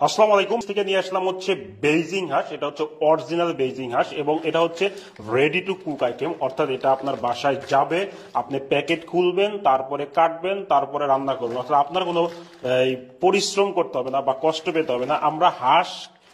আসসালামু আলাইকুম। থেকে নিয়ে আসলাম হচ্ছে বেইজিং হাঁস। এটা হচ্ছে অরিজিনাল বেইজিং হাঁস এবং এটা হচ্ছে রেডি টু কুক আইটেম, অর্থাৎ এটা আপনার বাসায় যাবে, আপনি প্যাকেট খুলবেন, তারপরে কাটবেন, তারপরে রান্না করবেন, অর্থাৎ আপনার কোনো পরিশ্রম করতে হবে না বা কষ্ট পেতে হবে না। আমরা হাঁস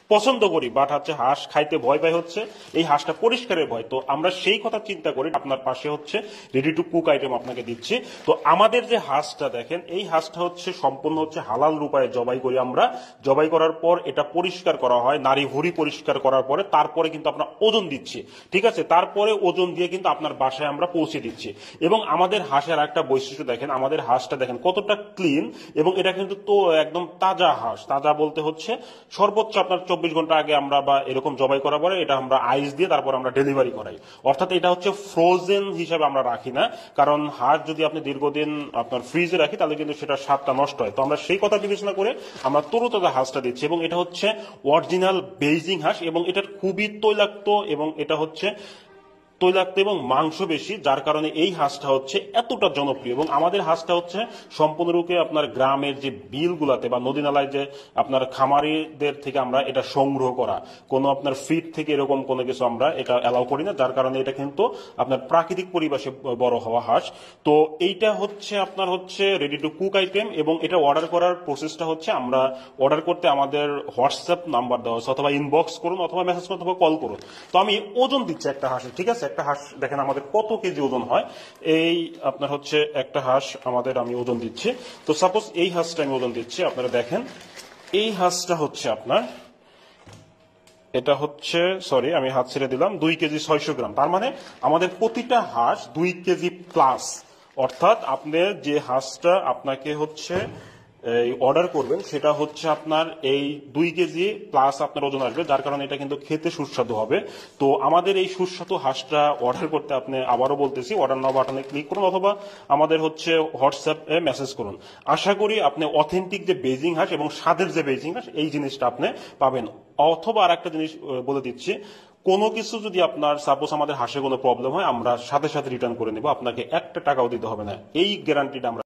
পছন্দ করি, বাট হচ্ছে হাঁস খাইতে ভয় পাই, হচ্ছে এই হাঁসটা পরিষ্কারের ভয়। তো আমরা সেই কথা চিন্তা করি আপনার পাশে হচ্ছে রেডি টু কুক আইটেম আপনাকে দিচ্ছি। তো আমাদের যে হাঁসটা দেখেন, এই হাঁসটা হচ্ছে সম্পূর্ণ হচ্ছে হালাল রূপায় জবাই করি আমরা। জবাই করার পর এটা পরিষ্কার করা হয়, নারী ভুঁড়ি পরিষ্কার করার পরে তারপরে কিন্তু আমরা ওজন দিচ্ছি, ঠিক আছে? তারপরে ওজন দিয়ে কিন্তু আপনার বাসায় আমরা পৌঁছে দিচ্ছি। এবং আমাদের হাঁসের একটা বৈশিষ্ট্য দেখেন, আমাদের হাঁসটা দেখেন কতটা ক্লিন, এবং এটা কিন্তু তো একদম তাজা হাঁস। তাজা বলতে হচ্ছে সর্বোচ্চ আপনার 24 ঘন্টা আগে আমরা বা এরকম জবাই করার পরে এটা আমরা আইস দিয়ে তারপর আমরা ডেলিভারি করাই, অর্থাৎ এটা হচ্ছে ফ্রোজেন হিসাবে আমরা রাখি না। কারণ হাঁস যদি আপনি দীর্ঘদিন আপনার ফ্রিজে রাখি তাহলে কিন্তু সেটা স্বাদটা নষ্ট হয়। তো আমরা সেই কথা বিবেচনা করে আমরা তরুতাজা হাঁসটা দিচ্ছি, এবং এটা হচ্ছে অরিজিনাল বেইজিং হাঁস, এবং এটার খুবই তৈলাক্ত, এবং এটা হচ্ছে তৈলাক্ত এবং মাংস বেশি, যার কারণে এই হাঁসটা হচ্ছে এতটা জনপ্রিয়। এবং আমাদের হাঁসটা হচ্ছে সম্পূর্ণরূপে আপনার গ্রামের যে বিলগুলাতে বা নদী নালায় যে আপনার খামারিদের থেকে আমরা এটা সংগ্রহ করা, কোনো আপনার ফিড থেকে এরকম কোনো কিছু আমরা এটা অ্যালাউ করি না, যার কারণে এটা কিন্তু আপনার প্রাকৃতিক পরিবেশে বড় হওয়া হাঁস। তো এইটা হচ্ছে আপনার হচ্ছে রেডি টু কুক আইটেম, এবং এটা অর্ডার করার প্রসেসটা হচ্ছে আমরা অর্ডার করতে আমাদের হোয়াটসঅ্যাপ নাম্বার দেওয়া আছে, অথবা ইনবক্স করুন, অথবা মেসেজ করুন, অথবা কল করুন। তো আমি ওজন দিচ্ছি একটা হাঁসের, ঠিক আছে? একটা হাঁস দেখেন আমাদের কত কেজি ওজন হয়। এই আপনার হচ্ছে একটা হাঁস আমাদের আমি ওজন দিচ্ছি। তো সাপোজ এই হাঁসটা আমি ওজন দিচ্ছি, আপনারা দেখেন এই হাঁসটা হচ্ছে আপনার, এটা হচ্ছে, সরি আমি হাত ছেড়ে দিলাম, 2 কেজি 600 গ্রাম। তার মানে আমাদের প্রতিটা হাঁস 2 কেজি প্লাস, অর্থাৎ আপনি যে হাঁসটা আপনাকে হচ্ছে এই অর্ডার করবেন সেটা হচ্ছে আপনার এই 2 কেজি প্লাস আপনার ওজন আসবে, যার কারণে এটা কিন্তু খেতে সুস্বাদু হবে। তো আমাদের এই সুস্বাদু হাঁসটা অর্ডার করতে আপনি, আবারও বলতেছি, অর্ডার নাও বাটনে ক্লিক করুন, অথবা আমাদের হচ্ছে হোয়াটসঅ্যাপে মেসেজ করুন। আশা করি আপনি অথেন্টিক যে বেইজিং হাঁস এবং স্বাদের যে বেইজিং হাঁস এই জিনিসটা আপনি পাবেন। অথবা আর একটা জিনিস বলে দিচ্ছি, কোনো কিছু যদি আপনার সাপোজ আমাদের হাঁসে কোনো প্রবলেম হয়, আমরা সাথে সাথে রিটার্ন করে নেব, আপনাকে একটা টাকাও দিতে হবে না, এই গ্যারান্টিটা আমরা